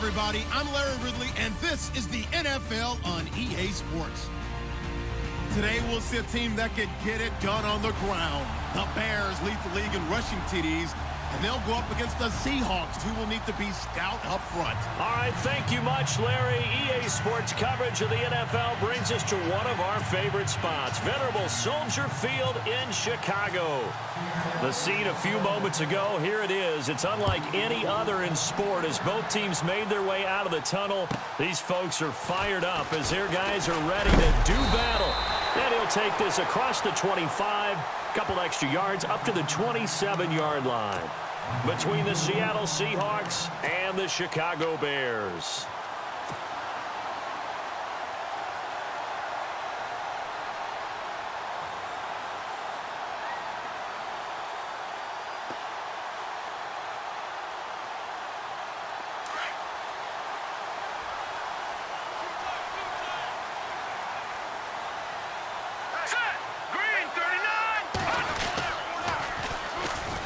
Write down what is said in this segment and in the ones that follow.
everybody. I'm Larry Ridley, and this is the NFL on EA Sports. Today, we'll see a team that can get it done on the ground. The Bears lead the league in rushing TDs, and they'll go up against the Seahawks, who will need to be stout up front. All right, thank you much, Larry. EA Sports coverage of the NFL brings us to one of our favorite spots, venerable Soldier Field in Chicago. The scene a few moments ago, here it is. It's unlike any other in sport as both teams made their way out of the tunnel. These folks are fired up as their guys are ready to do battle. And he'll take this across the 25, couple extra yards up to the 27-yard line between the Seattle Seahawks and the Chicago Bears.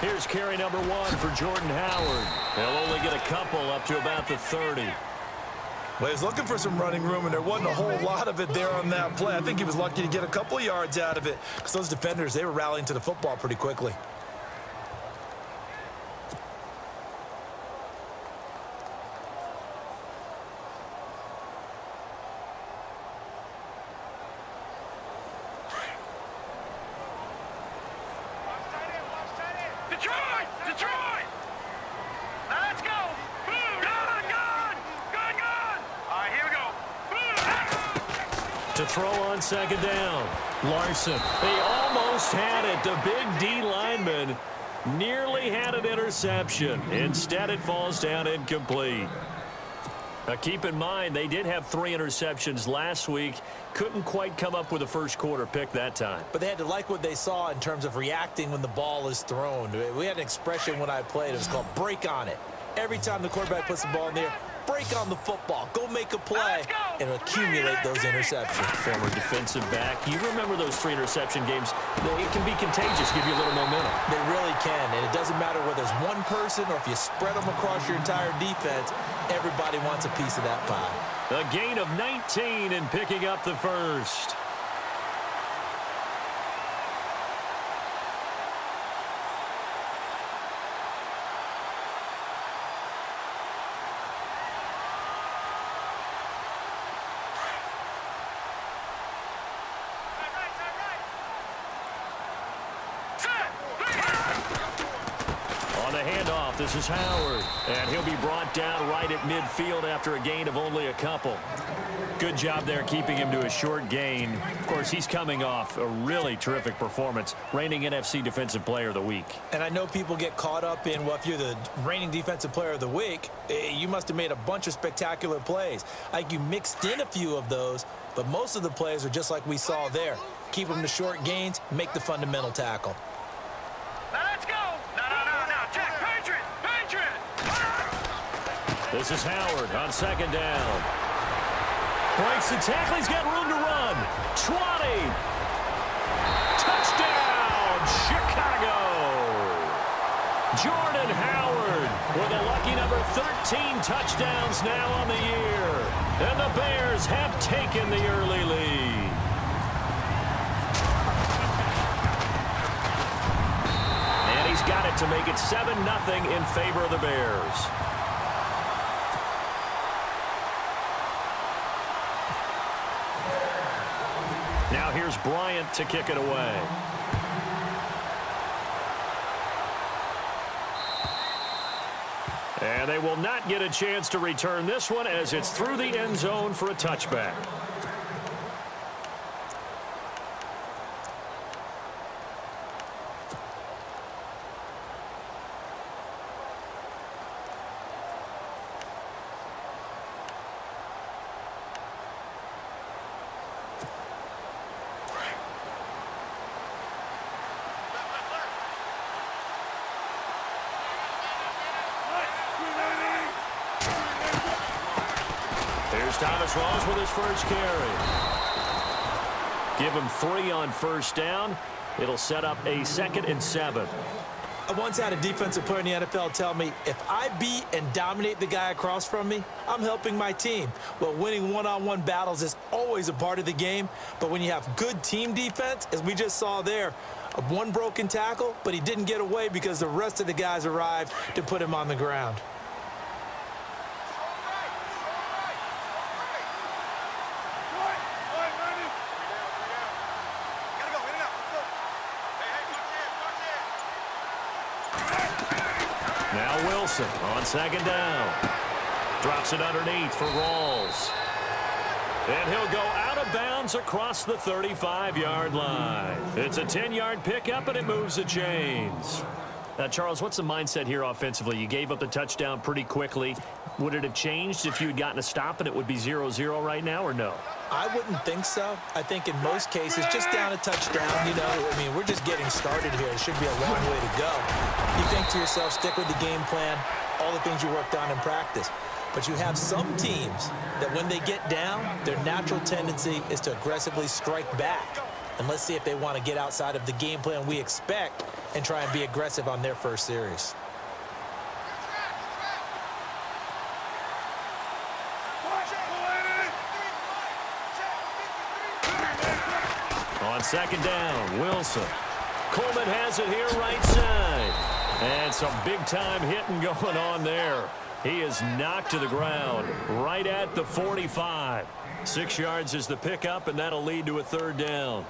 Here's carry number 1 for Jordan Howard. They'll only get a couple up to about the 30. Well, he's looking for some running room, and there wasn't a whole lot of it there on that play. I think he was lucky to get a couple of yards out of it because those defenders, they were rallying to the football pretty quickly. Detroit! Let's go! Gone! All right, here we go. To throw on second down. Larson. He almost had it. The big D lineman nearly had an interception. Instead, it falls down incomplete. Now, keep in mind, they did have 3 interceptions last week. Couldn't quite come up with a first quarter pick that time. But they had to like what they saw in terms of reacting when the ball is thrown. We had an expression when I played. It was called break on it. Every time the quarterback puts the ball in the air, break on the football. Go make a play and accumulate those interceptions. Former defensive back. You remember those 3 interception games. It can be contagious, give you a little momentum. They really can, and it doesn't matter whether it's one person or if you spread them across your entire defense, everybody wants a piece of that pie. A gain of 19 and picking up the first. This is Howard, and he'll be brought down right at midfield after a gain of only a couple. Good job there keeping him to a short gain. Of course, he's coming off a really terrific performance, reigning NFC Defensive Player of the Week. And I know people get caught up in, well, if you're the reigning Defensive Player of the Week, you must have made a bunch of spectacular plays. Like you mixed in a few of those, but most of the plays are just like we saw there. Keep them to short gains, make the fundamental tackle. Let's go! No, check, Patriot! This is Howard on second down. Breaks the tackle. He's got room to run. 20. Touchdown, Chicago. Jordan Howard with a lucky number 13 touchdowns now on the year. And the Bears have taken the early lead. And he's got it to make it 7-0 in favor of the Bears. Now here's Bryant to kick it away. And they will not get a chance to return this one as it's through the end zone for a touchback. Thomas Rawls with his first carry. Give him 3 on first down. It'll set up a 2nd and 7. I once had a defensive player in the NFL tell me, if I beat and dominate the guy across from me, I'm helping my team. Well, winning one-on-one battles is always a part of the game, but when you have good team defense, as we just saw there, one broken tackle, but he didn't get away because the rest of the guys arrived to put him on the ground. Now Wilson on second down. Drops it underneath for Rawls. And he'll go out of bounds across the 35-yard line. It's a 10-yard pickup, and it moves the chains. Now, Charles, what's the mindset here offensively? You gave up the touchdown pretty quickly. Would it have changed if you had gotten a stop and it would be 0-0 right now, or no? I wouldn't think so. I think in most cases, just down a touchdown, we're just getting started here. It should be a long way to go. You think to yourself, stick with the game plan, all the things you worked on in practice. But you have some teams that when they get down, their natural tendency is to aggressively strike back. And let's see if they want to get outside of the game plan we expect and try and be aggressive on their first series. On second down, Wilson. Coleman has it here right side. And some big-time hitting going on there. He is knocked to the ground right at the 45. 6 yards is the pickup, and that'll lead to a third down.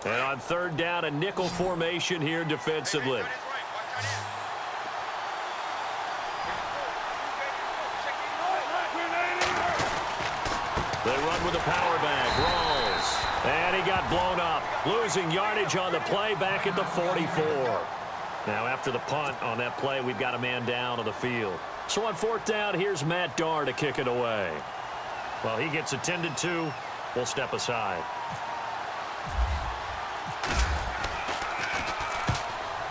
And on third down, a nickel formation here defensively. They run with a power back. Rawls. And he got blown up. Losing yardage on the play back at the 44. Now after the punt on that play, we've got a man down on the field. So on fourth down, here's Matt Darr to kick it away. Well, he gets attended to. We'll step aside.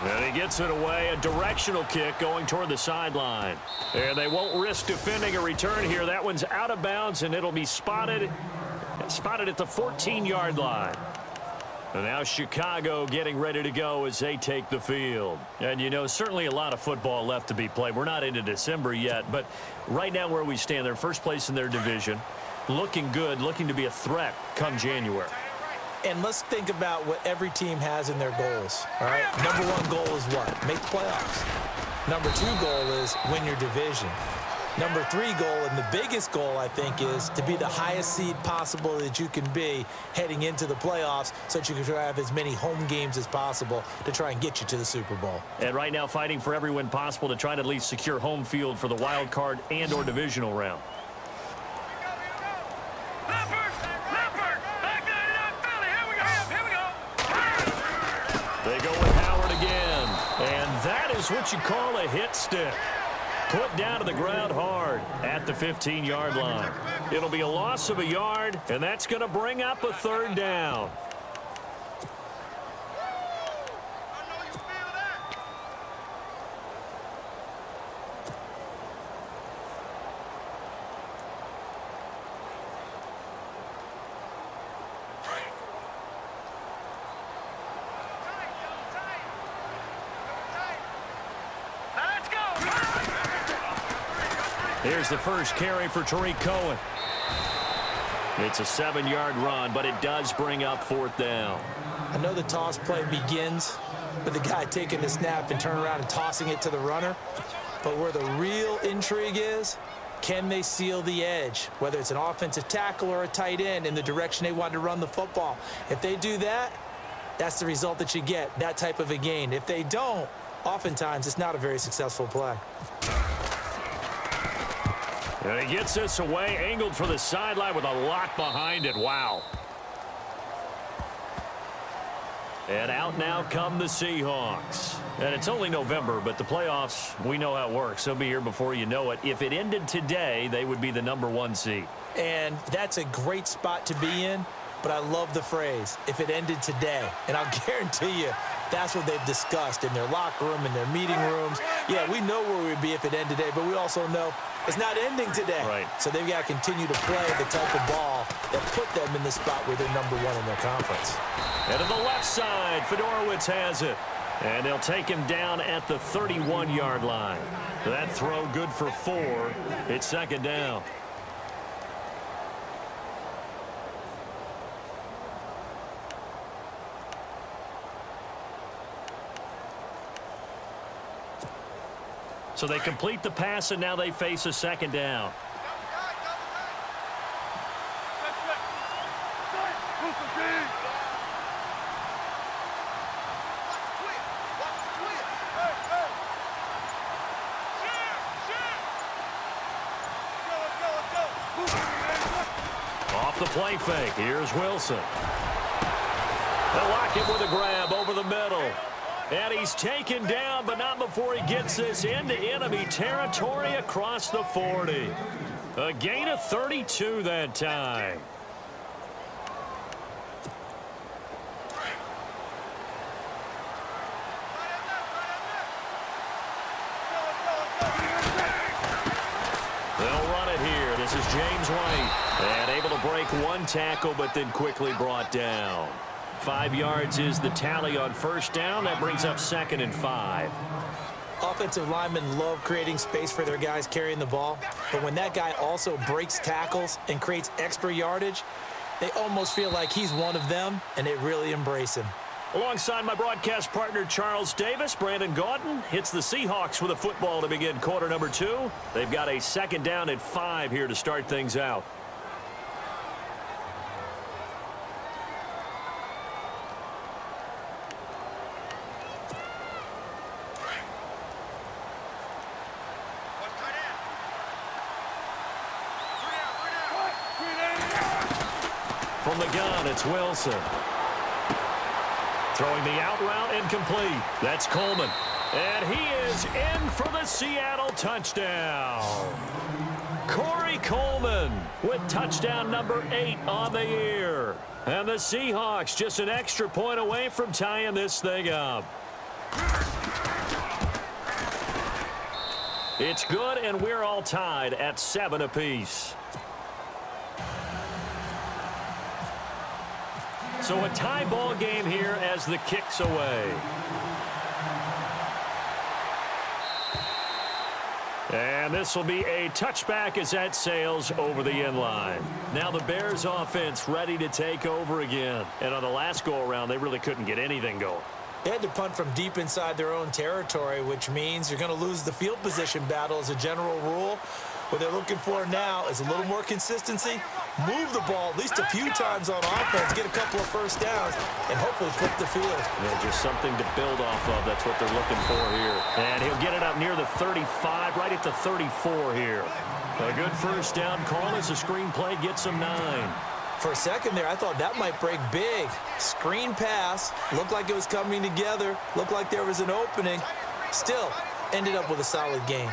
And he gets it away. A directional kick going toward the sideline. And they won't risk defending a return here. That one's out of bounds, and it'll be spotted at the 14-yard line. And now Chicago getting ready to go as they take the field. And, certainly a lot of football left to be played. We're not into December yet, but right now where we stand, they're first place in their division. Looking good, looking to be a threat come January. And let's think about what every team has in their goals, all right? Number one goal is what? Make the playoffs. Number two goal is win your division. Number three goal, and the biggest goal, I think, is to be the highest seed possible that you can be heading into the playoffs so that you can have as many home games as possible to try and get you to the Super Bowl. And right now fighting for every win possible to try to at least secure home field for the wild card and or divisional round. They go with Howard again. And that is what you call a hit stick. Put down to the ground hard at the 15-yard line. It'll be a loss of a yard, and that's going to bring up a third down. Here's the first carry for Tariq Cohen. It's a 7-yard run, but it does bring up fourth down. I know the toss play begins with the guy taking the snap and turning around and tossing it to the runner. But where the real intrigue is, can they seal the edge, whether it's an offensive tackle or a tight end, in the direction they want to run the football? If they do that, that's the result that you get, that type of a gain. If they don't, oftentimes it's not a very successful play. And he gets this away, angled for the sideline with a lot behind it. Wow. And out now come the Seahawks. And it's only November, but the playoffs, we know how it works. They'll be here before you know it. If it ended today, they would be the number 1 seed. And that's a great spot to be in, but I love the phrase, if it ended today. And I'll guarantee you, That's what they've discussed in their locker room, in their meeting rooms. Yeah, we know where we'd be if it ended today, but we also know it's not ending today. Right. So they've got to continue to play the type of ball that put them in the spot where they're number one in their conference. And to the left side, Fedorowicz has it. And they'll take him down at the 31-yard line. That throw good for 4. It's second down. So they complete the pass, and now they face a second down. Off the play fake, here's Wilson. They'll lock it with a grab over the middle. And he's taken down, but not before he gets this into enemy territory across the 40. A gain of 32 that time. They'll run it here. This is James White. And able to break one tackle, but then quickly brought down. 5 yards is the tally on first down. That brings up 2nd and 5. Offensive linemen love creating space for their guys carrying the ball, but when that guy also breaks tackles and creates extra yardage, they almost feel like he's one of them, and they really embrace him. Alongside my broadcast partner, Charles Davis, Brandon Gaudin hits the Seahawks with a football to begin quarter number 2. They've got a second down at 5 here to start things out. From the gun, it's Wilson. Throwing the out route incomplete. That's Coleman. And he is in for the Seattle touchdown. Corey Coleman with touchdown number 8 on the year. And the Seahawks just an extra point away from tying this thing up. It's good, and we're all tied at 7 apiece. So a tie ball game here as the kick's away. And this will be a touchback as that sails over the end line. Now the Bears offense ready to take over again. And on the last go-around, they really couldn't get anything going. They had to punt from deep inside their own territory, which means you're going to lose the field position battle as a general rule. What they're looking for now is a little more consistency, move the ball at least a few times on offense, get a couple of first downs, and hopefully flip the field. Yeah, just something to build off of. That's what they're looking for here. And he'll get it up near the 35, right at the 34 here. A good first down call as the screen play gets him 9. For a second there, I thought that might break big. Screen pass, looked like it was coming together, looked like there was an opening. Still, ended up with a solid game.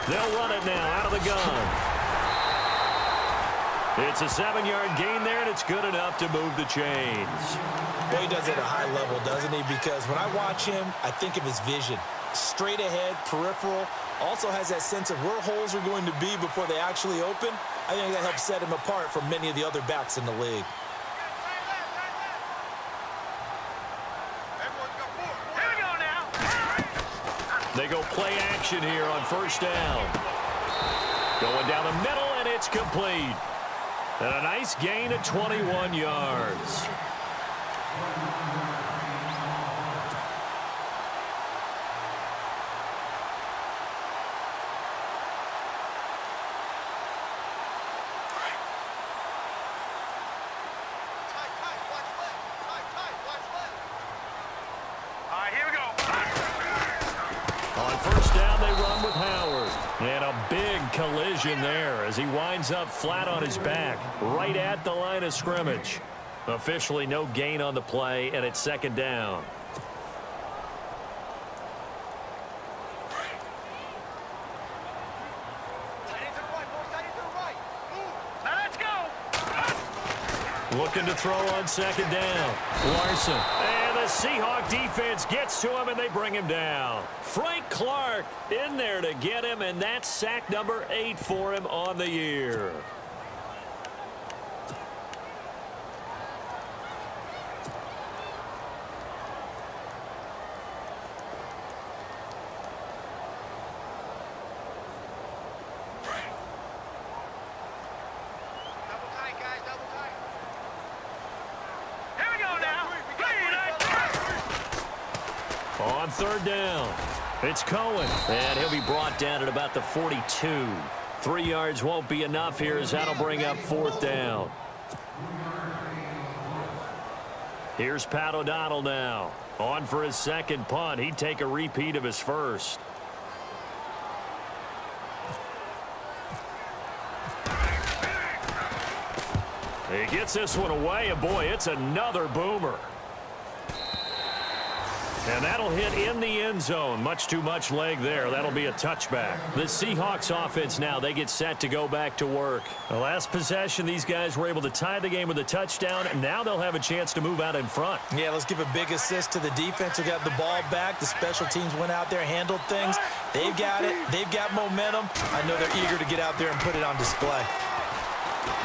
They'll run it now out of the gun. It's a 7-yard gain there, and it's good enough to move the chains. Well, he does it at a high level, doesn't he? Because when I watch him, I think of his vision. Straight ahead, peripheral, also has that sense of where holes are going to be before they actually open. I think that helps set him apart from many of the other backs in the league. They go play action here on first down. Going down the middle, and it's complete. And a nice gain of 21 yards. Collision there as he winds up flat on his back right at the line of scrimmage. Officially no gain on the play, and it's second down. Looking to throw on second down. Larson. And the Seahawks defense gets to him, and they bring him down. Frank Clark in there to get him, and that's sack number 8 for him on the year. On third down, it's Cohen, and he'll be brought down at about the 42. 3 yards won't be enough here as that'll bring up fourth down. Here's Pat O'Donnell now. On for his second punt. He'd take a repeat of his first. He gets this one away, and boy, it's another boomer. And that'll hit in the end zone. Much too much leg there. That'll be a touchback. The Seahawks offense now, they get set to go back to work. The last possession, these guys were able to tie the game with a touchdown, and now they'll have a chance to move out in front. Yeah, let's give a big assist to the defense who got the ball back. The special teams went out there, handled things. They've got it. They've got momentum. I know they're eager to get out there and put it on display.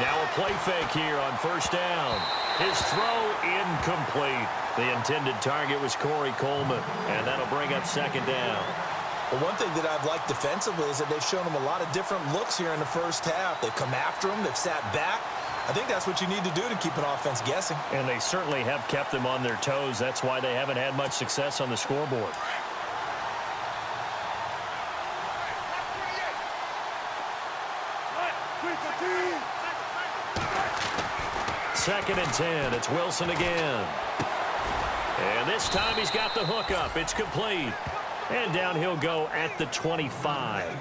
Now a play fake here on first down. His throw incomplete. The intended target was Corey Coleman, and that'll bring up second down. Well, one thing that I've liked defensively is that they've shown them a lot of different looks here in the first half. They've come after them. They've sat back. I think that's what you need to do to keep an offense guessing. And they certainly have kept them on their toes. That's why they haven't had much success on the scoreboard. Second and 10. It's Wilson again. And this time he's got the hook up. It's complete. And down he'll go at the 25.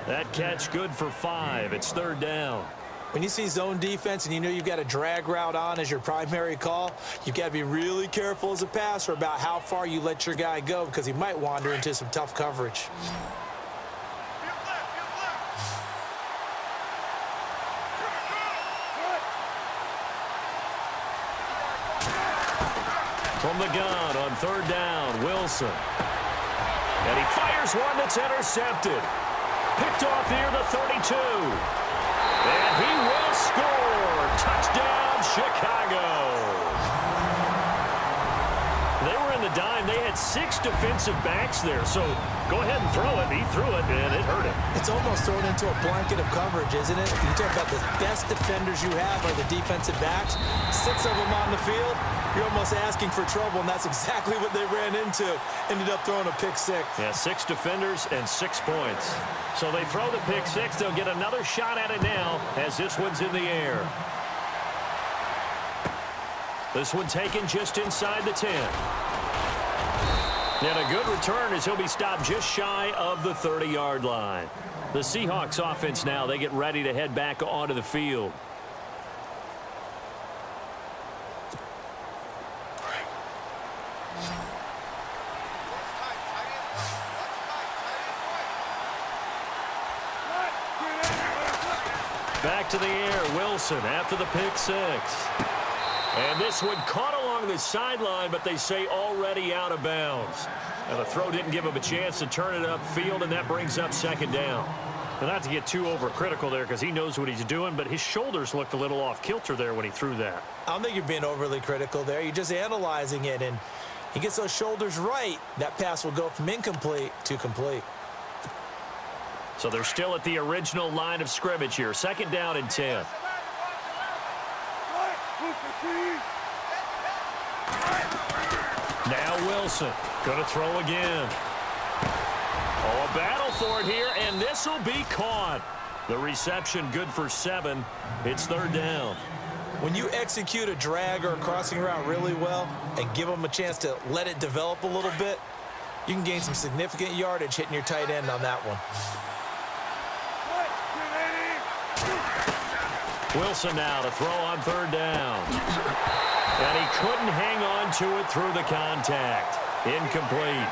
That catch good for 5. It's third down. When you see zone defense and you know you've got a drag route on as your primary call, you've got to be really careful as a passer about how far you let your guy go because he might wander into some tough coverage. From the gun on third down, Wilson. And he fires one that's intercepted. Picked off near the 32. And he will score. Touchdown, Chicago. They were in the dime. They had 6 defensive backs there. So go ahead and throw it. He threw it, and it hurt him. It's almost thrown into a blanket of coverage, isn't it? You talk about the best defenders you have are the defensive backs. 6 of them on the field. You're almost asking for trouble, and that's exactly what they ran into. Ended up throwing a pick 6. Yeah, 6 defenders and 6 points. So they throw the pick 6. They'll get another shot at it now as this one's in the air. This one taken just inside the 10. And a good return as he'll be stopped just shy of the 30-yard line. The Seahawks offense now, they get ready to head back onto the field. Back to the air, Wilson after the pick 6. And this one caught along the sideline, but they say already out of bounds. And the throw didn't give him a chance to turn it upfield, and that brings up second down. But not to get too overcritical there because he knows what he's doing, but his shoulders looked a little off kilter there when he threw that. I don't think you're being overly critical there. You're just analyzing it, and he gets those shoulders right. That pass will go from incomplete to complete. So they're still at the original line of scrimmage here. Second down and 10. Now Wilson going to throw again. Oh, a battle for it here, and this will be caught. The reception good for 7. It's third down. When you execute a drag or a crossing route really well and give them a chance to let it develop a little bit, you can gain some significant yardage hitting your tight end on that one. Wilson now to throw on third down. And he couldn't hang on to it through the contact. Incomplete.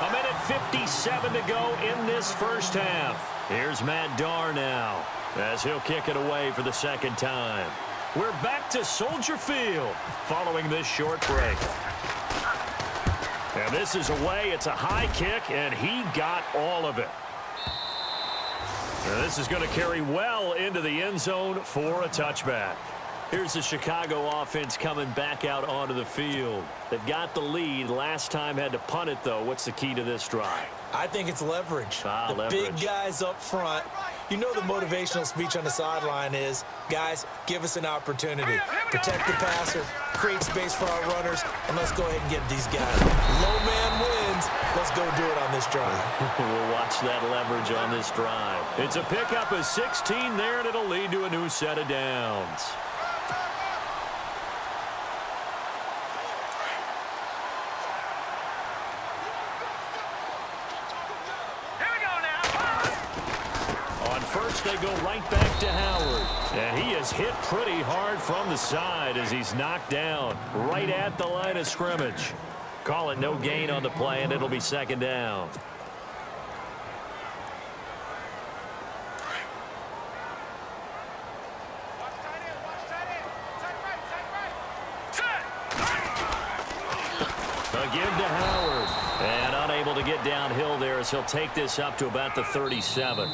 A minute 57 to go in this first half. Here's Matt Darr now as he'll kick it away for the second time. We're back to Soldier Field following this short break. And this is away. It's a high kick, and he got all of it. And this is going to carry well into the end zone for a touchback. Here's the Chicago offense coming back out onto the field. They've got the lead. Last time had to punt it, though. What's the key to this drive? I think it's leverage. Leverage. Big guys up front. You know the motivational speech on the sideline is, guys, give us an opportunity. Protect the passer, create space for our runners, and let's go ahead and get these guys. Low man wins. Let's go do it on this drive. We'll watch that leverage on this drive. It's a pickup of 16 there, and it'll lead to a new set of downs. First, they go right back to Howard. And he is hit pretty hard from the side as he's knocked down right at the line of scrimmage. Call it no gain on the play, and it'll be second down. Again to Howard. And unable to get downhill there as he'll take this up to about the 37.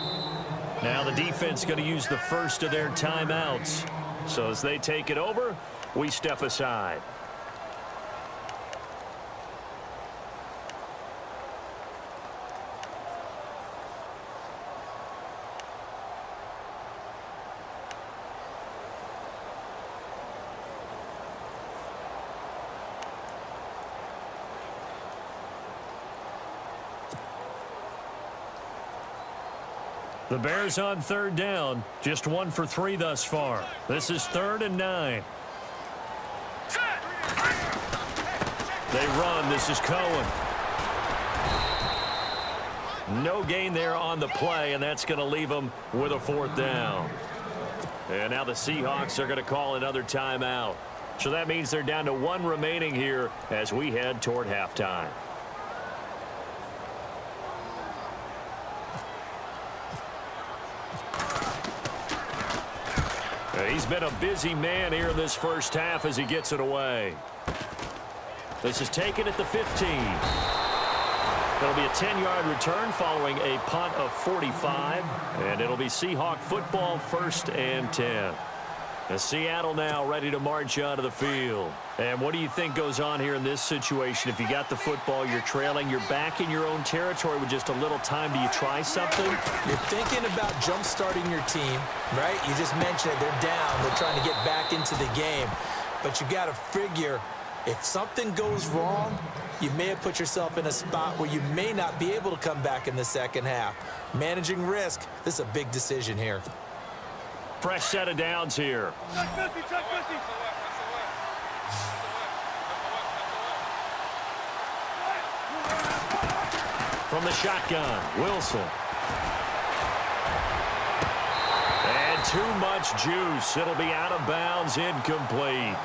Now the defense going to use the first of their timeouts. So as they take it over, we step aside. The Bears on third down, just 1 for 3 thus far. This is 3rd and 9. They run. This is Cohen. No gain there on the play, and that's going to leave them with a 4th down. And now the Seahawks are going to call another timeout. So that means they're down to 1 remaining here as we head toward halftime. He's been a busy man here in this first half as he gets it away. This is taken at the 15. It'll be a 10-yard return following a punt of 45. And it'll be Seahawk football, 1st and 10. And Seattle now ready to march onto the field. And what do you think goes on here in this situation? If you got the football, you're trailing, you're back in your own territory with just a little time. Do you try something? You're thinking about jump-starting your team, right? You just mentioned it. They're down. They're trying to get back into the game. But you got to figure if something goes wrong, you may have put yourself in a spot where you may not be able to come back in the second half. Managing risk, this is a big decision here. Fresh set of downs here. From the shotgun, Wilson. And too much juice. It'll be out of bounds, incomplete.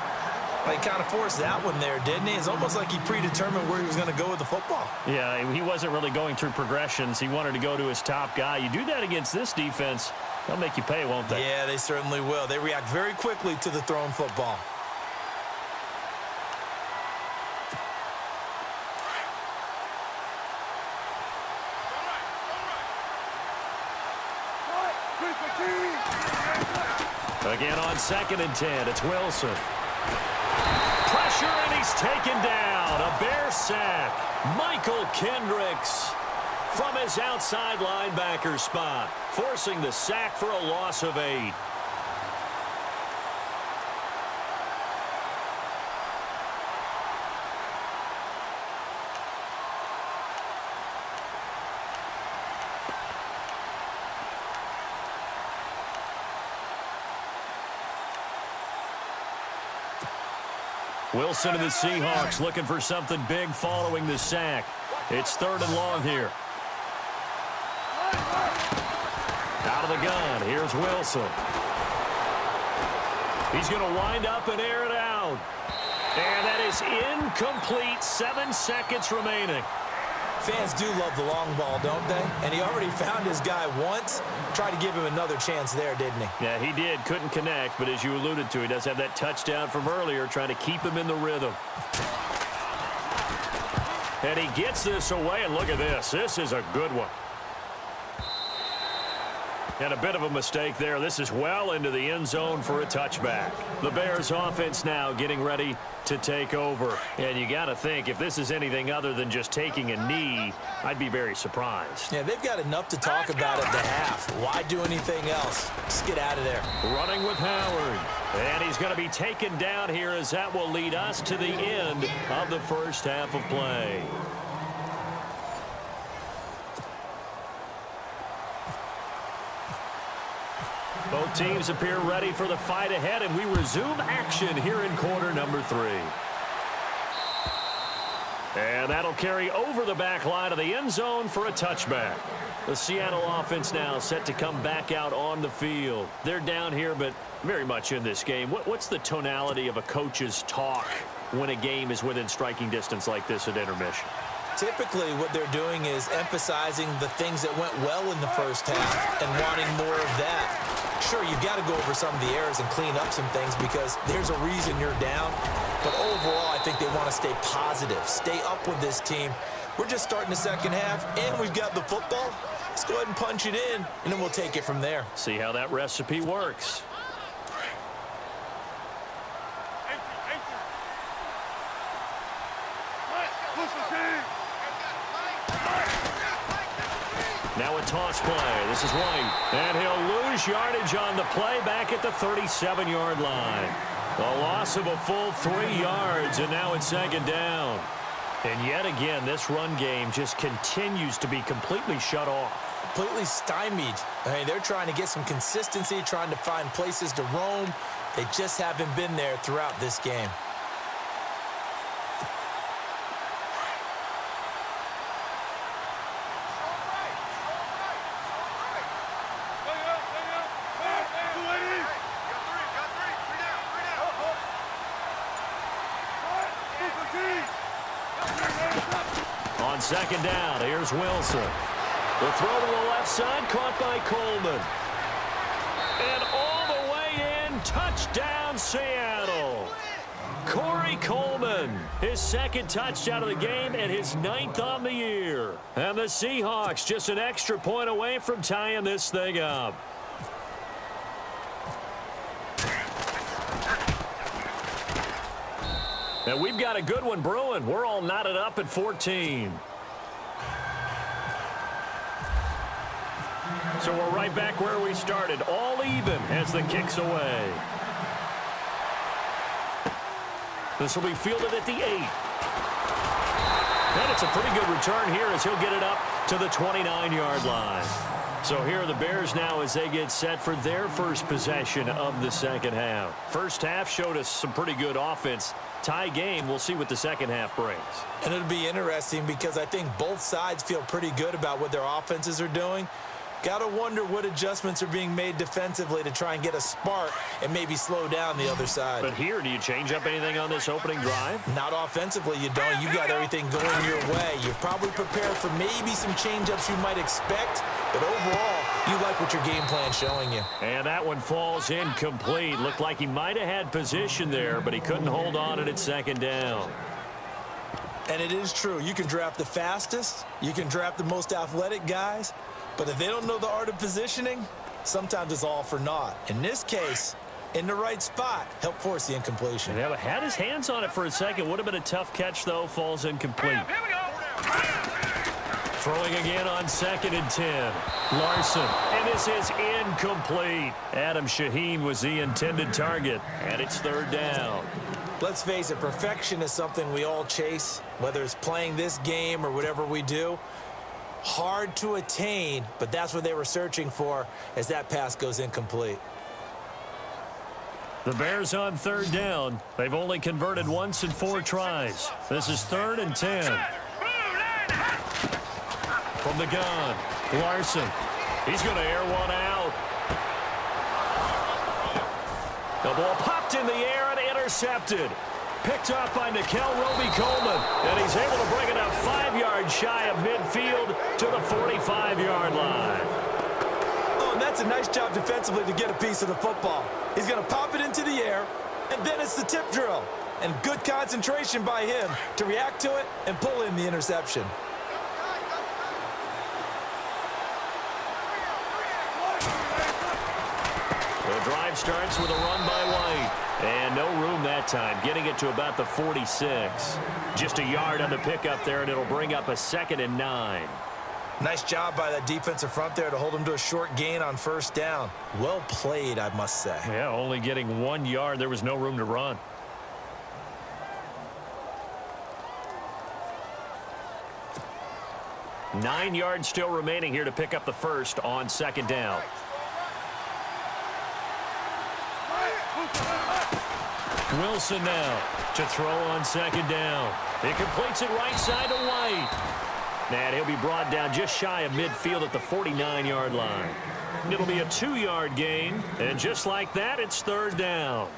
He kind of forced that one there, didn't he? It's almost like he predetermined where he was going to go with the football. Yeah, he wasn't really going through progressions. He wanted to go to his top guy. You do that against this defense, they'll make you pay, won't they? Yeah, they certainly will. They react very quickly to the thrown football. Again on 2nd and 10, it's Wilson. Pressure, and he's taken down. A Bear sack. Michael Kendricks from his outside linebacker spot, forcing the sack for a loss of 8. Wilson and the Seahawks looking for something big following the sack. It's 3rd and long here. Out of the gun, here's Wilson. He's going to wind up and air it out. And that is incomplete. 7 seconds remaining. Fans do love the long ball, don't they? And he already found his guy once. Tried to give him another chance there, didn't he? Yeah, he did. Couldn't connect, but as you alluded to, he does have that touchdown from earlier, trying to keep him in the rhythm. And he gets this away, and look at this. This is a good one. And a bit of a mistake there. This is well into the end zone for a touchback. The Bears offense now getting ready to take over. And you got to think, if this is anything other than just taking a knee, I'd be very surprised. Yeah, they've got enough to talk about at the half. Why do anything else? Just get out of there. Running with Howard. And he's going to be taken down here as that will lead us to the end of the first half of play. Both teams appear ready for the fight ahead, and we resume action here in quarter number 3. And that'll carry over the back line of the end zone for a touchback. The Seattle offense now set to come back out on the field. They're down here, but very much in this game. What's the tonality of a coach's talk when a game is within striking distance like this at intermission? Typically, what they're doing is emphasizing the things that went well in the first half and wanting more of that. Sure, you've got to go over some of the errors and clean up some things because there's a reason you're down. But overall, I think they want to stay positive, stay up with this team. We're just starting the second half, and we've got the football. Let's go ahead and punch it in, and then we'll take it from there. See how that recipe works. Now a toss play. This is White. And he'll lose yardage on the play back at the 37-yard line. A loss of a full 3 yards, and now it's second down. And yet again, this run game just continues to be completely shut off. Completely stymied. I mean, they're trying to get some consistency, trying to find places to roam. They just haven't been there throughout this game. On second down, here's Wilson. The throw to the left side, caught by Coleman. And all the way in, touchdown Seattle. Corey Coleman, his second touchdown of the game and his 9th on the year. And the Seahawks just an extra point away from tying this thing up. And we've got a good one brewing. We're all knotted up at 14. So we're right back where we started, all even as the kick's away. This will be fielded at the 8. And it's a pretty good return here as he'll get it up to the 29-yard line. So here are the Bears now as they get set for their first possession of the second half. First half showed us some pretty good offense. Tie game, we'll see what the second half brings. And it'll be interesting because I think both sides feel pretty good about what their offenses are doing. Got to wonder what adjustments are being made defensively to try and get a spark and maybe slow down the other side. But here, do you change up anything on this opening drive? Not offensively, you don't. You got everything going your way. You've probably prepared for maybe some change-ups you might expect, but overall, you like what your game plan's showing you. And that one falls incomplete. Looked like he might have had position there, but he couldn't hold on at second down. And it is true. You can draft the fastest. You can draft the most athletic guys. But if they don't know the art of positioning, sometimes it's all for naught. In this case, in the right spot, help force the incompletion. Yeah, but had his hands on it for a second. Would have been a tough catch, though. Falls incomplete. Here we go. Throwing again on 2nd and 10. Larson. And this is incomplete. Adam Shaheen was the intended target. And it's 3rd down. Let's face it, perfection is something we all chase, whether it's playing this game or whatever we do. Hard to attain, but that's what they were searching for as that pass goes incomplete. The Bears on 3rd down. They've only converted once in 4 tries. This is 3rd and 10. From the gun, Larson. He's going to air one out. The ball popped in the air and intercepted. Picked off by Nikel Roby-Coleman. And he's able to bring it up 5 yards shy of midfield to the 45-yard line. Oh, and that's a nice job defensively to get a piece of the football. He's going to pop it into the air, and then it's the tip drill. And good concentration by him to react to it and pull in the interception. The drive starts with a run by White. And no room that time, getting it to about the 46. Just a yard on the pickup there, and it'll bring up a 2nd and 9. Nice job by that defensive front there to hold him to a short gain on first down. Well played, I must say. Yeah, only getting 1 yard. There was no room to run. Nine yards still remaining here to pick up the first on 2nd down. Wilson now to throw on 2nd down. He completes it right side to White. And he'll be brought down just shy of midfield at the 49-yard line. It'll be a 2-yard gain, and just like that, it's 3rd down.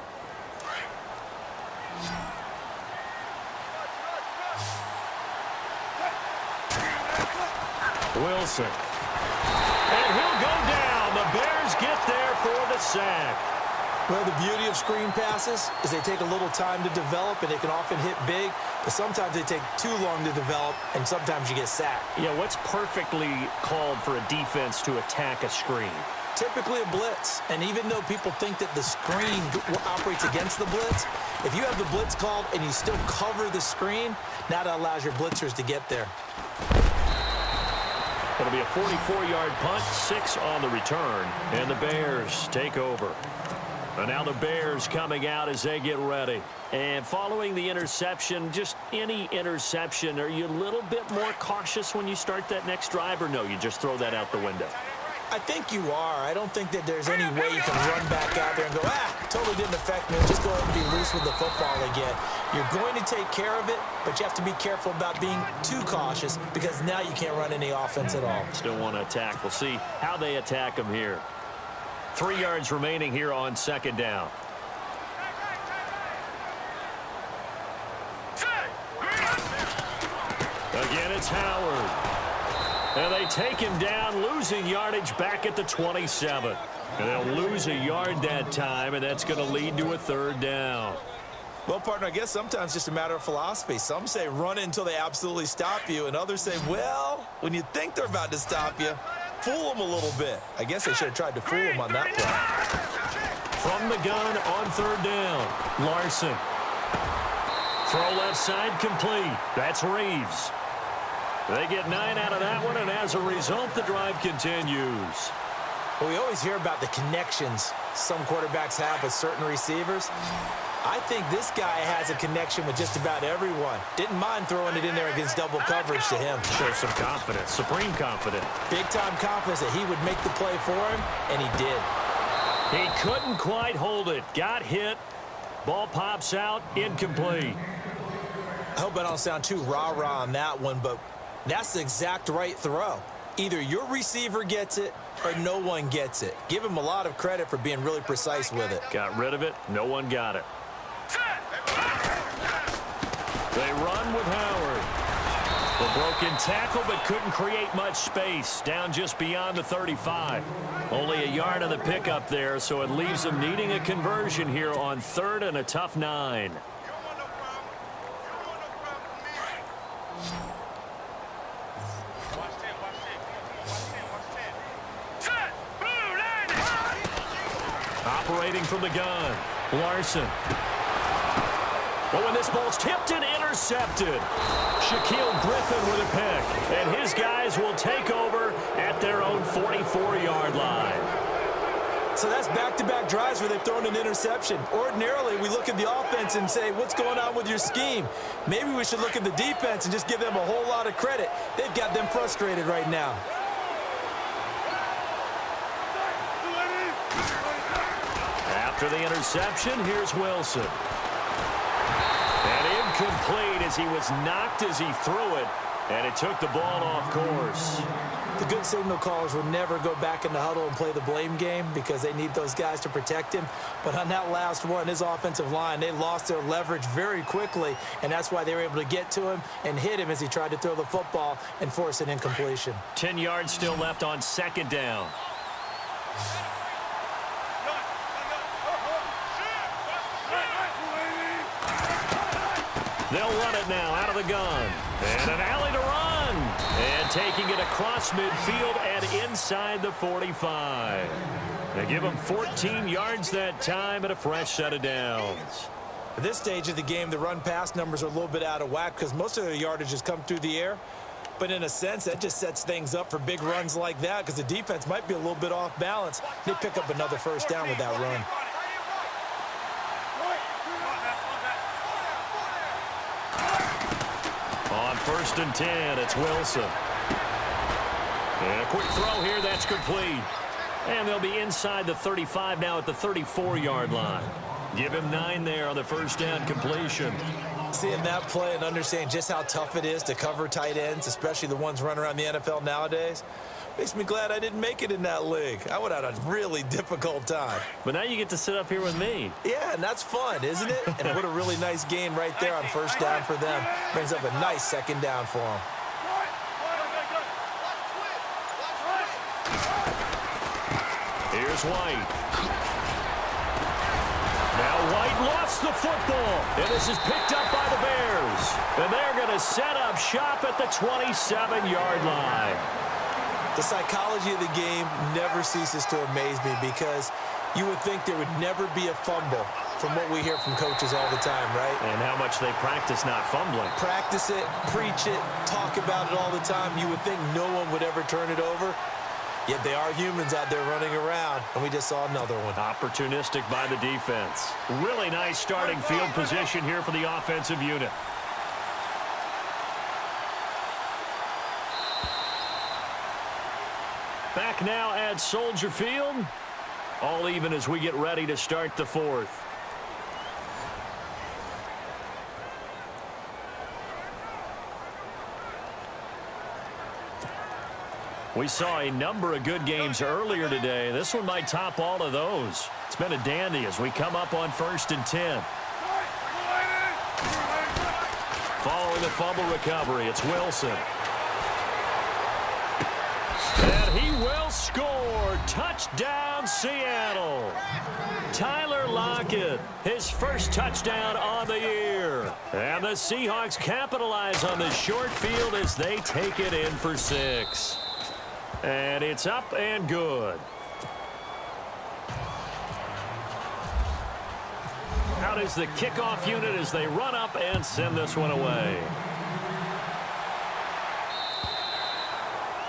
Wilson. And he'll go down. The Bears get there for the sack. Well, the beauty of screen passes is they take a little time to develop, and they can often hit big, but sometimes they take too long to develop, and sometimes you get sacked. Yeah, what's perfectly called for a defense to attack a screen? Typically a blitz, and even though people think that the screen operates against the blitz, if you have the blitz called and you still cover the screen, now that allows your blitzers to get there. It'll be a 44-yard punt, 6 on the return, and the Bears take over. And now the Bears coming out as they get ready. And following the interception, just any interception, are you a little bit more cautious when you start that next drive, or no, you just throw that out the window? I think you are. I don't think that there's any way you can run back out there and go, totally didn't affect me. Just go ahead and be loose with the football again. You're going to take care of it, but you have to be careful about being too cautious because now you can't run any offense at all. Still want to attack. We'll see how they attack them here. 3 yards remaining here on 2nd down. Again, it's Howard. And they take him down, losing yardage back at the 27. And they'll lose a yard that time, and that's going to lead to a 3rd down. Well, partner, I guess sometimes just a matter of philosophy. Some say run it until they absolutely stop you, and others say, well, when you think they're about to stop you, fool them a little bit. I guess they should have tried to fool them on that play. From the gun on 3rd down, Larson. Throw left side complete. That's Reeves. They get 9 out of that one, and as a result, the drive continues. Well, we always hear about the connections some quarterbacks have with certain receivers. I think this guy has a connection with just about everyone. Didn't mind throwing it in there against double coverage to him. Shows some confidence, supreme confidence. Big-time confidence that he would make the play for him, and he did. He couldn't quite hold it. Got hit. Ball pops out, incomplete. I hope I don't sound too rah-rah on that one, but that's the exact right throw. Either your receiver gets it or no one gets it. Give him a lot of credit for being really precise with it. Got rid of it. No one got it. They run with Howard. The broken tackle, but couldn't create much space. Down just beyond the 35. Only a yard on the pickup there, so it leaves them needing a conversion here on 3rd and a tough 9. Operating from the gun, Larson. But when this ball's tipped and intercepted, Shaquille Griffin with a pick. And his guys will take over at their own 44-yard line. So that's back-to-back drives where they've thrown an interception. Ordinarily, we look at the offense and say, what's going on with your scheme? Maybe we should look at the defense and just give them a whole lot of credit. They've got them frustrated right now. After the interception, here's Wilson. And incomplete as he was knocked as he threw it. And it took the ball off course. The good signal callers will never go back in the huddle and play the blame game because they need those guys to protect him. But on that last one, his offensive line, they lost their leverage very quickly, and that's why they were able to get to him and hit him as he tried to throw the football and force an incompletion. 10 yards still left on second down. They'll run it now out of the gun. And an alley to run. And taking it across midfield and inside the 45. They give them 14 yards that time and a fresh set of downs. At this stage of the game, the run-pass numbers are a little bit out of whack because most of their yardage has come through the air. But in a sense, that just sets things up for big runs like that because the defense might be a little bit off balance. They pick up another first down with that run. On 1st and 10, it's Wilson. And a quick throw here, that's complete. And they'll be inside the 35 now at the 34-yard line. Give him 9 there on the first down completion. Seeing that play and understanding just how tough it is to cover tight ends, especially the ones running around the NFL nowadays, makes me glad I didn't make it in that league. I would have had a really difficult time. But now you get to sit up here with me. Yeah, and that's fun, isn't it? And what a really nice gain right there on first down for them. Brings up a nice second down for them. Here's White. Now White lost the football. And this is picked up by the Bears. And they're going to set up shop at the 27-yard line. The psychology of the game never ceases to amaze me because you would think there would never be a fumble from what we hear from coaches all the time, right? And how much they practice not fumbling. Practice it, preach it, talk about it all the time. You would think no one would ever turn it over. Yet they are humans out there running around, and we just saw another one. Opportunistic by the defense. Really nice starting field position here for the offensive unit. Back now at Soldier Field. All even as we get ready to start the 4th. We saw a number of good games earlier today. This one might top all of those. It's been a dandy as we come up on 1st and 10. Following the fumble recovery, it's Wilson. And he will score. Touchdown, Seattle. Tyler Lockett, his first touchdown on the year. And the Seahawks capitalize on the short field as they take it in for 6. And it's up and good. Out is the kickoff unit as they run up and send this one away.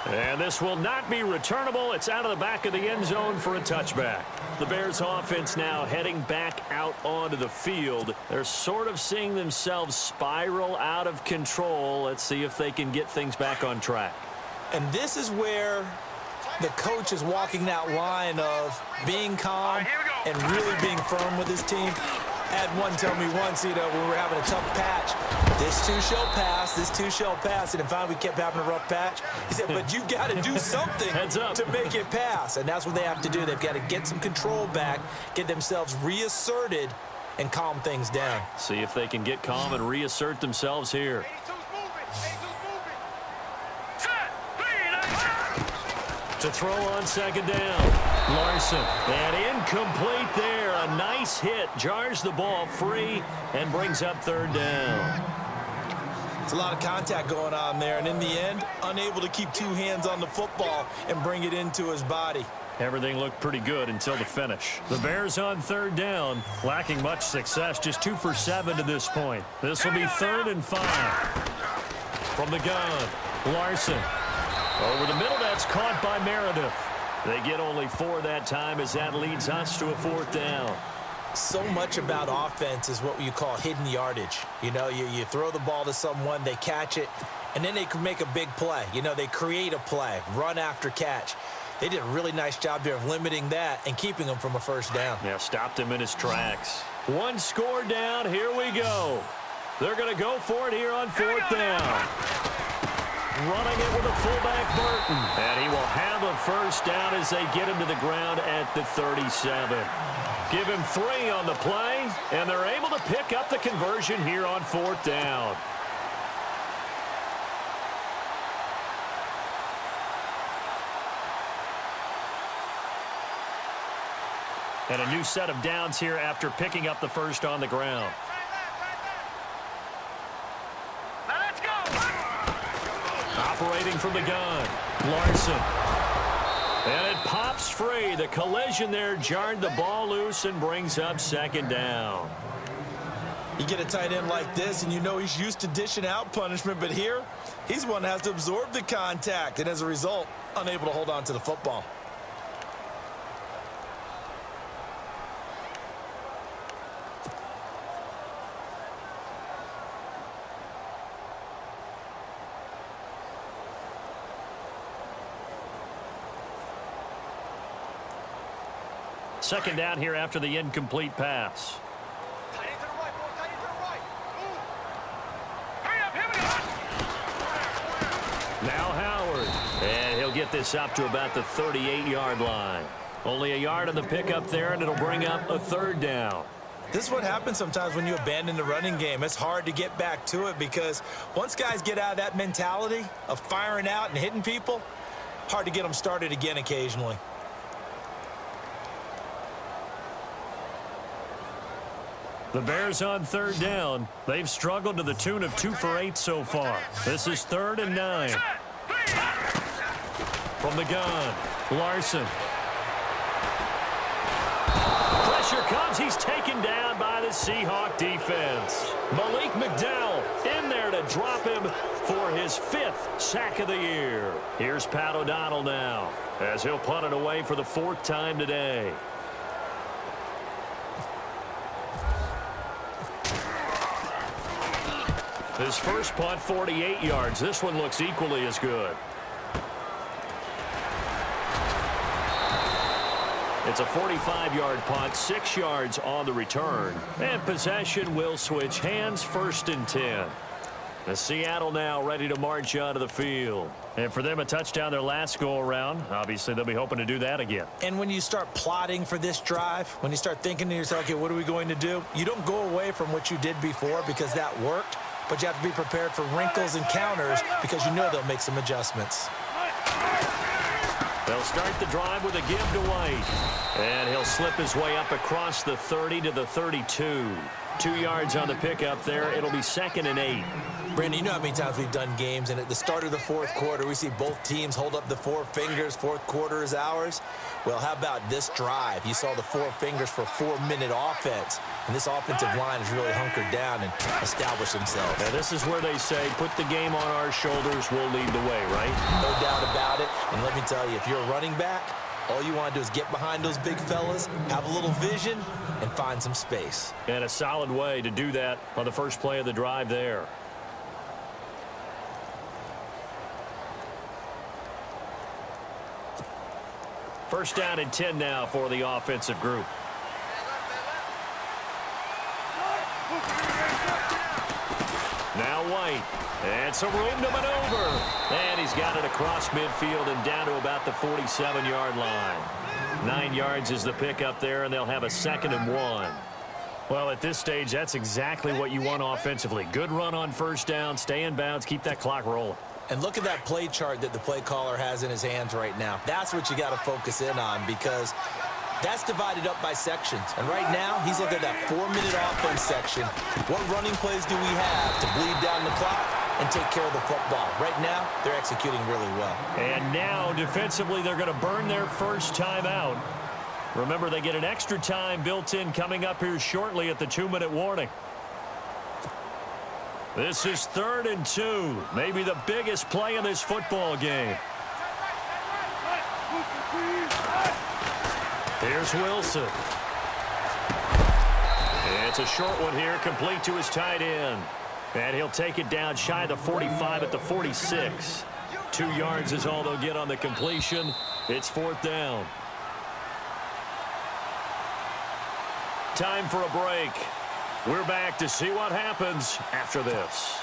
And this will not be returnable. It's out of the back of the end zone for a touchback. The Bears offense now heading back out onto the field. They're sort of seeing themselves spiral out of control. Let's see if they can get things back on track. And this is where the coach is walking that line of being calm and really being firm with his team. I had one tell me once, when we were having a tough patch, this too shall pass, this too shall pass. And finally we kept having a rough patch. He said, but you got to do something to make it pass. And that's what they have to do. They've got to get some control back, get themselves reasserted, and calm things down. See if they can get calm and reassert themselves here. To throw on second down. Larson. And incomplete there. A nice hit. Jars the ball free and brings up 3rd down. It's a lot of contact going on there. And in the end, unable to keep 2 hands on the football and bring it into his body. Everything looked pretty good until the finish. The Bears on 3rd down. Lacking much success. Just 2 for 7 to this point. This will be 3rd and 5. From the gun. Larson. Over the middle, that's caught by Meredith. They get only 4 that time as that leads us to a 4th down. So much about offense is what you call hidden yardage. You throw the ball to someone, they catch it, and then they can make a big play. They create a play, run after catch. They did a really nice job there of limiting that and keeping him from a first down. Yeah, stopped him in his tracks. 1 score down, here we go. They're going to go for it here on 4th down. running it with a fullback, Burton. And he will have a first down as they get him to the ground at the 37. Give him 3 on the play, and they're able to pick up the conversion here on 4th down. And a new set of downs here after picking up the first on the ground. Now let's go. Operating from the gun, Larson. And it pops free. The collision there jarred the ball loose and brings up 2nd down. You get a tight end like this, and you know he's used to dishing out punishment, but here, he's the one that has to absorb the contact, and as a result, unable to hold on to the football. Second down here after the incomplete pass. Tight end to the right, boy. Tight end to the right. Move. Hurry up. Here we go. Now Howard. And he'll get this up to about the 38-yard line. Only a yard on the pickup there, and it'll bring up a 3rd down. This is what happens sometimes when you abandon the running game. It's hard to get back to it because once guys get out of that mentality of firing out and hitting people, hard to get them started again occasionally. The Bears on 3rd down. They've struggled to the tune of 2 for 8 so far. This is 3rd and 9. From the gun, Larson. Pressure comes. He's taken down by the Seahawk defense. Malik McDowell in there to drop him for his 5th sack of the year. Here's Pat O'Donnell now as he'll punt it away for the 4th time today. His first punt, 48 yards. This one looks equally as good. It's a 45-yard punt, 6 yards on the return. And possession will switch hands, 1st and 10. The Seattle now ready to march out of the field. And for them, a touchdown their last go-around. Obviously, they'll be hoping to do that again. And when you start plotting for this drive, when you start thinking to yourself, okay, what are we going to do? You don't go away from what you did before because that worked. But you have to be prepared for wrinkles and counters because you know they'll make some adjustments. They'll start the drive with a give to White. And he'll slip his way up across the 30 to the 32. 2 yards on the pickup there. It'll be 2nd and 8. Brandon, you know how many times we've done games, and at the start of the 4th quarter, we see both teams hold up the 4 fingers, 4th quarter is ours. Well, how about this drive? You saw the 4 fingers for 4-minute offense, and this offensive line has really hunkered down and established themselves. Now, this is where they say, put the game on our shoulders, we'll lead the way, right? No doubt about it, and let me tell you, if you're a running back, all you want to do is get behind those big fellas, have a little vision, and find some space. And a solid way to do that on the first play of the drive there. First down and 10 now for the offensive group. Now White. And some room to maneuver. And he's got it across midfield and down to about the 47-yard line. 9 yards is the pickup there, and they'll have a 2nd and 1. Well, at this stage, that's exactly what you want offensively. Good run on first down, stay in bounds, keep that clock rolling. And look at that play chart that the play caller has in his hands right now. That's what you got to focus in on because that's divided up by sections. And right now, he's looking at that 4-minute offense section. What running plays do we have to bleed down the clock and take care of the football? Right now, they're executing really well. And now, defensively, they're going to burn their first time out. Remember, they get an extra time built in coming up here shortly at the 2-minute warning. This is 3rd and 2, maybe the biggest play in this football game. Here's Wilson. It's a short one here, complete to his tight end. And he'll take it down shy of the 45 at the 46. 2 yards is all they'll get on the completion. It's 4th down. Time for a break. We're back to see what happens after this.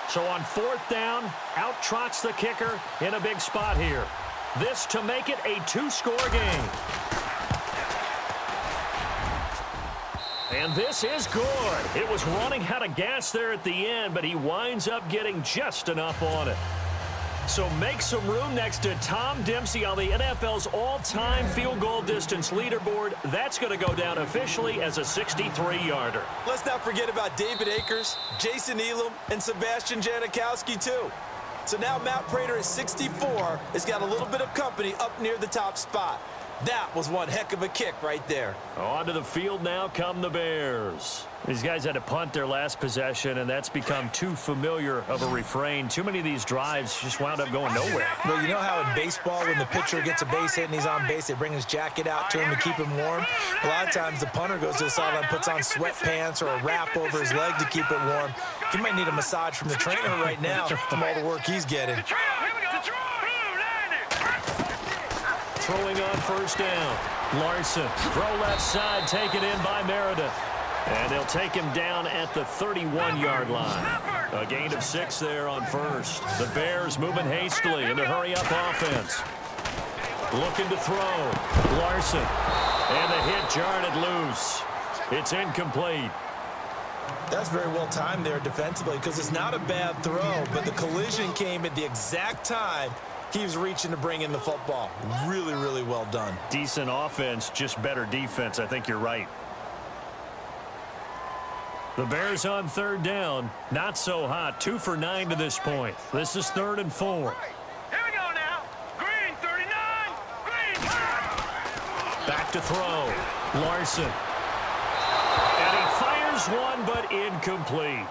So on 4th down, out trots the kicker in a big spot here. This to make it a 2-score game. And this is good. It was running out of gas there at the end, but he winds up getting just enough on it. So make some room next to Tom Dempsey on the NFL's all-time field goal distance leaderboard. That's going to go down officially as a 63-yarder. Let's not forget about David Akers, Jason Elam, and Sebastian Janikowski, too. So now Matt Prater at 64 has got a little bit of company up near the top spot. That was one heck of a kick right there. Onto the field now come the Bears. These guys had to punt their last possession, and that's become too familiar of a refrain. Too many of these drives just wound up going nowhere. Well, you know how in baseball when the pitcher gets a base hit and he's on base, they bring his jacket out to him to keep him warm? A lot of times the punter goes to the sideline, puts on sweatpants or a wrap over his leg to keep it warm. He might need a massage from the trainer right now from all the work he's getting. Throwing on 1st down. Larson, throw left side, taken in by Meredith. And they'll take him down at the 31-yard line. A gain of 6 there on 1st. The Bears moving hastily in the hurry-up offense. Looking to throw. Larson. And the hit jarred it loose. It's incomplete. That's very well timed there defensively because it's not a bad throw, but the collision came at the exact time he was reaching to bring in the football. Really, really well done. Decent offense, just better defense. I think you're right. The Bears on 3rd down. Not so hot. 2 for 9 to this point. This is 3rd and 4. Here we go now. Green, 39. Green. Back to throw. Larson. And he fires one, but incomplete.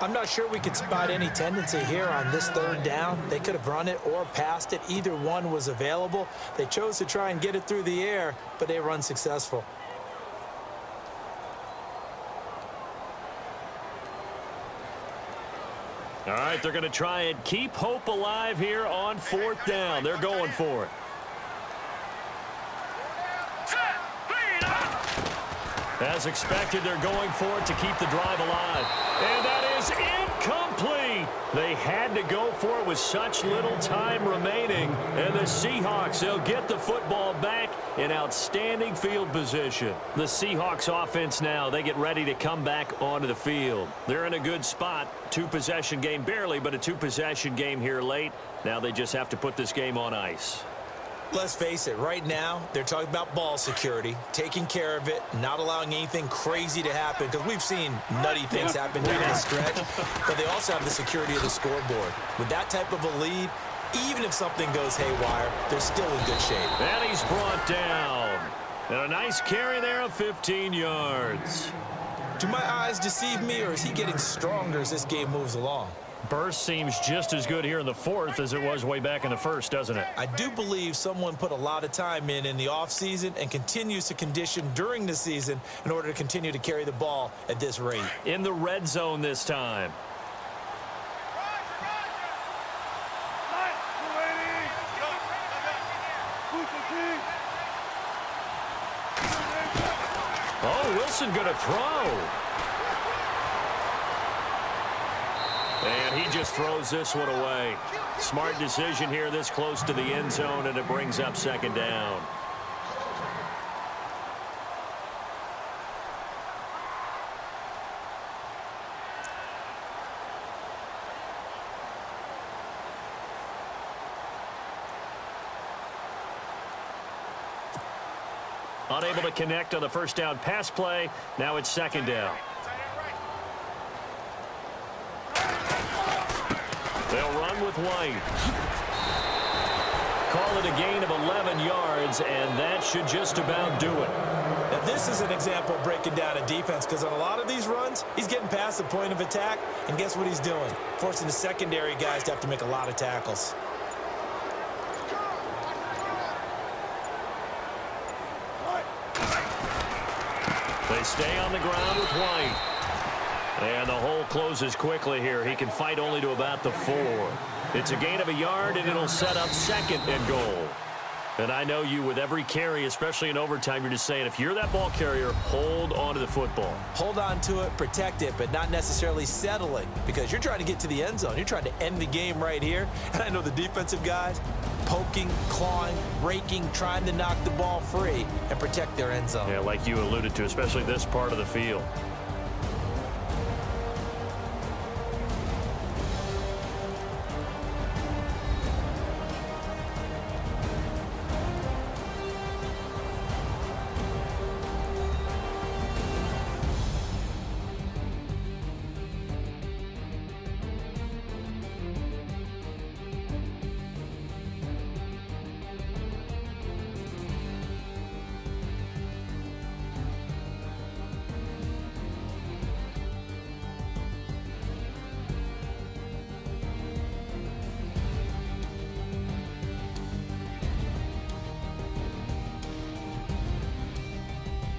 I'm not sure we could spot any tendency here on this 3rd down. They could have run it or passed it. Either one was available. They chose to try and get it through the air, but they were unsuccessful. All right, they're going to try and keep hope alive here on 4th down. They're going for it. As expected, they're going for it to keep the drive alive. And that is incomplete. They had to go for it with such little time remaining. And the Seahawks, they'll get the football back in outstanding field position. The Seahawks offense now, they get ready to come back onto the field. They're in a good spot. 2-possession game, barely, but a 2-possession game here late. Now they just have to put this game on ice. Let's face it, right now, they're talking about ball security, taking care of it, not allowing anything crazy to happen, because we've seen nutty things happen down the stretch, but they also have the security of the scoreboard. With that type of a lead, even if something goes haywire, they're still in good shape. And he's brought down. And a nice carry there of 15 yards. Do my eyes deceive me, or is he getting stronger as this game moves along? Burst seems just as good here in the 4th as it was way back in the 1st, doesn't it? I do believe someone put a lot of time in the offseason and continues to condition during the season in order to continue to carry the ball at this rate. In the red zone this time. Oh, Wilson going to throw. And he just throws this one away. Smart decision here this close to the end zone, and it brings up 2nd down. Unable to connect on the 1st down pass play. Now it's 2nd down. They'll run with White. Call it a gain of 11 yards, and that should just about do it. Now, this is an example of breaking down a defense, because on a lot of these runs, he's getting past the point of attack, and guess what he's doing? Forcing the secondary guys to have to make a lot of tackles. They stay on the ground with White. And the hole closes quickly here. He can fight only to about the 4. It's a gain of a yard, and it'll set up 2nd and goal. And I know you, with every carry, especially in overtime, you're just saying, if you're that ball carrier, hold on to the football. Hold on to it, protect it, but not necessarily settle it, because you're trying to get to the end zone. You're trying to end the game right here. And I know the defensive guys poking, clawing, raking, trying to knock the ball free and protect their end zone. Yeah, like you alluded to, especially this part of the field.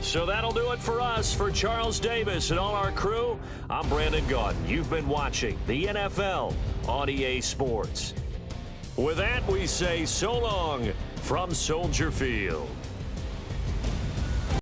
So that'll do it for us. For Charles Davis and all our crew, I'm Brandon Gaudin. You've been watching the NFL on EA Sports. With that, we say so long from Soldier Field.